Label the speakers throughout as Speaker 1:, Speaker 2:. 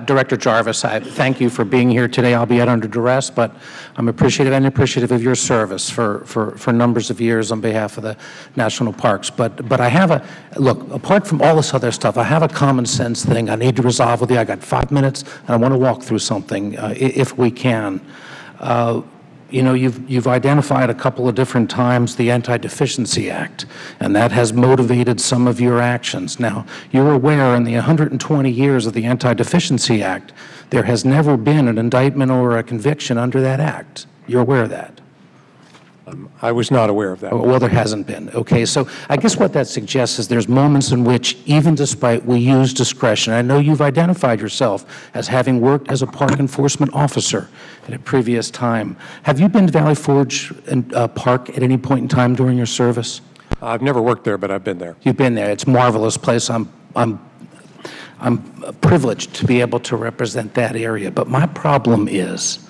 Speaker 1: Director Jarvis, I thank you for being here today, albeit under duress, but I'm appreciative and appreciative of your service for numbers of years on behalf of the national parks. But I have a, look, apart from all this other stuff, I have a common sense thing I need to resolve with you. I got 5 minutes, and I want to walk through something, if we can. You know, you've identified a couple of different times the Anti-Deficiency Act, and that has motivated some of your actions. Now, you're aware in the 120 years of the Anti-Deficiency Act, there has never been an indictment or a conviction under that act. You're aware of that?
Speaker 2: I was not aware of that.
Speaker 1: Well, there hasn't been. Okay, so I guess what that suggests is there's moments in which, even despite we use discretion, I know you've identified yourself as having worked as a park enforcement officer at a previous time. Have you been to Valley Forge Park at any point in time during your service?
Speaker 2: I've never worked there, but I've been there.
Speaker 1: You've been there. It's a marvelous place. I'm privileged to be able to represent that area. But my problem is,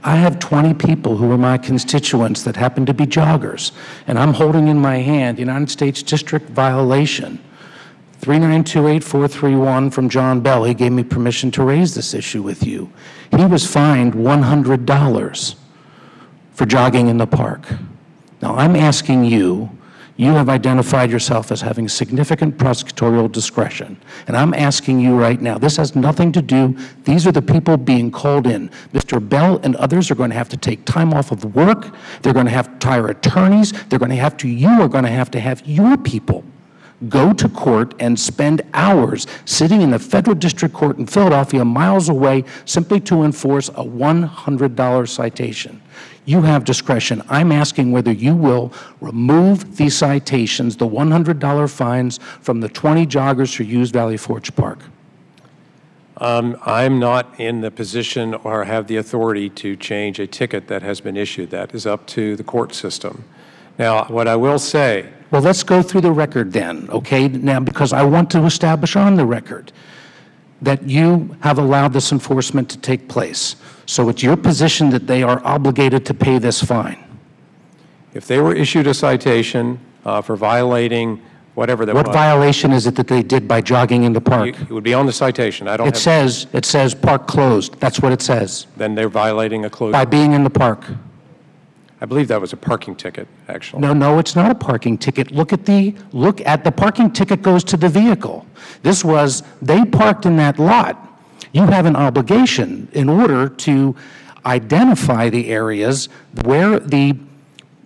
Speaker 1: I have 20 people who are my constituents that happen to be joggers, and I'm holding in my hand United States District violation 3928431 from John Bell. He gave me permission to raise this issue with you. He was fined $100 for jogging in the park. Now, I'm asking you, you have identified yourself as having significant prosecutorial discretion. And I'm asking you right now, this has nothing to do, these are the people being called in. Mr. Bell and others are going to have to take time off of work. They're going to have to hire attorneys. They're going to have to, you are going to have your people go to court and spend hours sitting in the federal district court in Philadelphia, miles away, simply to enforce a $100 citation. You have discretion. I'm asking whether you will remove these citations, the $100 fines, from the 20 joggers who use Valley Forge Park.
Speaker 2: I'm not in the position or have the authority to change a ticket that has been issued. That is up to the court system. Now, what I will say—
Speaker 1: Well, let's go through the record then, okay? Now, because I want to establish on the record that you have allowed this enforcement to take place. So it's your position that they are obligated to pay this fine.
Speaker 2: If they were issued a citation for violating whatever that was—
Speaker 1: What violation is it that they did by jogging in the park?
Speaker 2: It would be on the citation. I don't
Speaker 1: have— It says park closed. That's what it says.
Speaker 2: Then they're violating a closed—
Speaker 1: By being in the park.
Speaker 2: I believe that was a parking ticket, actually.
Speaker 1: No, it's not a parking ticket. Look at the parking ticket goes to the vehicle. This was, they parked in that lot. You have an obligation in order to identify the areas where the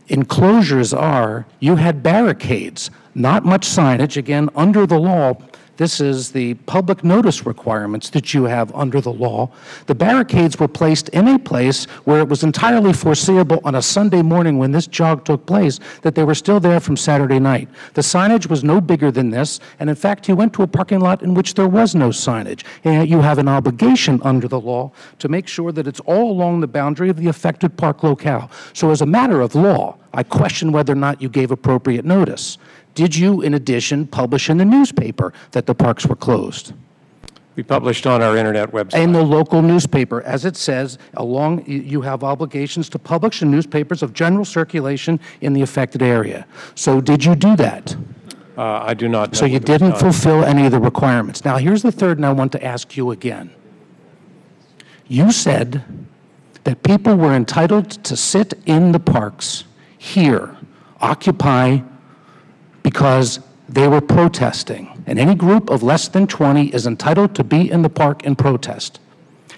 Speaker 1: enclosures are. You had barricades, not much signage. Again, under the law, this is the public notice requirements that you have under the law. The barricades were placed in a place where it was entirely foreseeable on a Sunday morning when this jog took place that they were still there from Saturday night. The signage was no bigger than this, and in fact, you went to a parking lot in which there was no signage. And you have an obligation under the law to make sure that it's all along the boundary of the affected park locale. So as a matter of law, I question whether or not you gave appropriate notice. Did you, in addition, publish in the newspaper that the parks were closed?
Speaker 2: We published on our Internet website.
Speaker 1: In the local newspaper, as it says, you have obligations to publish in newspapers of general circulation in the affected area. So did you do that?
Speaker 2: I do not know.
Speaker 1: So you didn't fulfill any of the requirements. Now, here's the third, and I want to ask you again. You said that people were entitled to sit in the parks here, occupy, because they were protesting. And any group of less than 20 is entitled to be in the park and protest.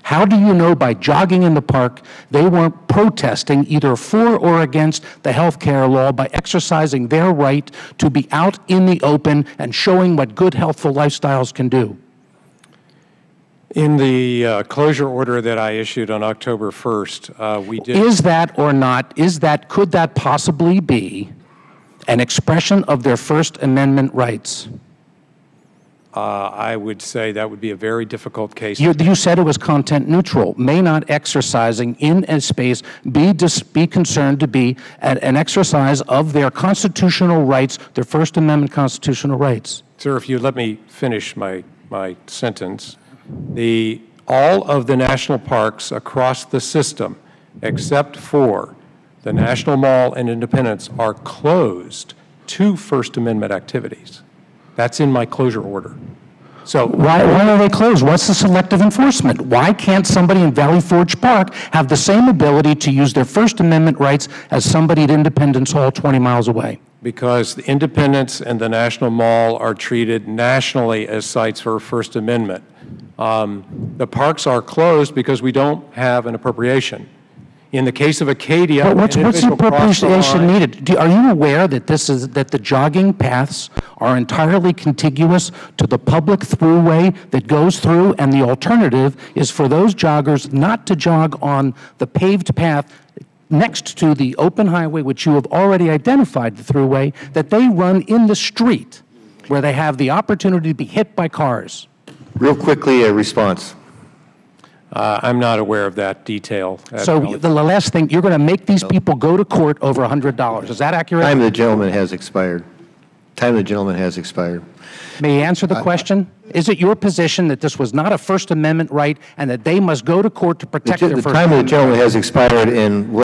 Speaker 1: How do you know by jogging in the park they weren't protesting either for or against the health care law by exercising their right to be out in the open and showing what good, healthful lifestyles can do?
Speaker 2: In the closure order that I issued on October 1st, we did—
Speaker 1: Is that or not, could that possibly be an expression of their First Amendment rights?
Speaker 2: I would say that would be a very difficult case.
Speaker 1: You said it was content neutral. May not exercising in a space be concerned to be an exercise of their constitutional rights, their First Amendment constitutional rights?
Speaker 2: Sir, if you let me finish my sentence. All of the national parks across the system, except for the National Mall and Independence, are closed to First Amendment activities. That's in my closure order. So
Speaker 1: Why are they closed? What's the selective enforcement? Why can't somebody in Valley Forge Park have the same ability to use their First Amendment rights as somebody at Independence Hall 20 miles away?
Speaker 2: because the Independence and the National Mall are treated nationally as sites for First Amendment. The parks are closed because we don't have an appropriation. In the case of Acadia,
Speaker 1: But what's the
Speaker 2: individual crossed the
Speaker 1: appropriation
Speaker 2: line.
Speaker 1: needed? Are you aware that that the jogging paths are entirely contiguous to the public throughway that goes through, and the alternative is for those joggers not to jog on the paved path next to the open highway, which you have already identified the throughway, that they run in the street where they have the opportunity to be hit by cars?
Speaker 3: Real quickly, a response.
Speaker 2: I'm not aware of that detail.
Speaker 1: So the last thing, you're going to make these people go to court over $100. Is that accurate?
Speaker 3: Time of the gentleman has expired. Time of the gentleman has expired.
Speaker 1: May you answer the question? Is it your position that this was not a First Amendment right and that they must go to court to protect their
Speaker 3: The
Speaker 1: First
Speaker 3: time of the
Speaker 1: Amendment?
Speaker 3: gentleman has expired, and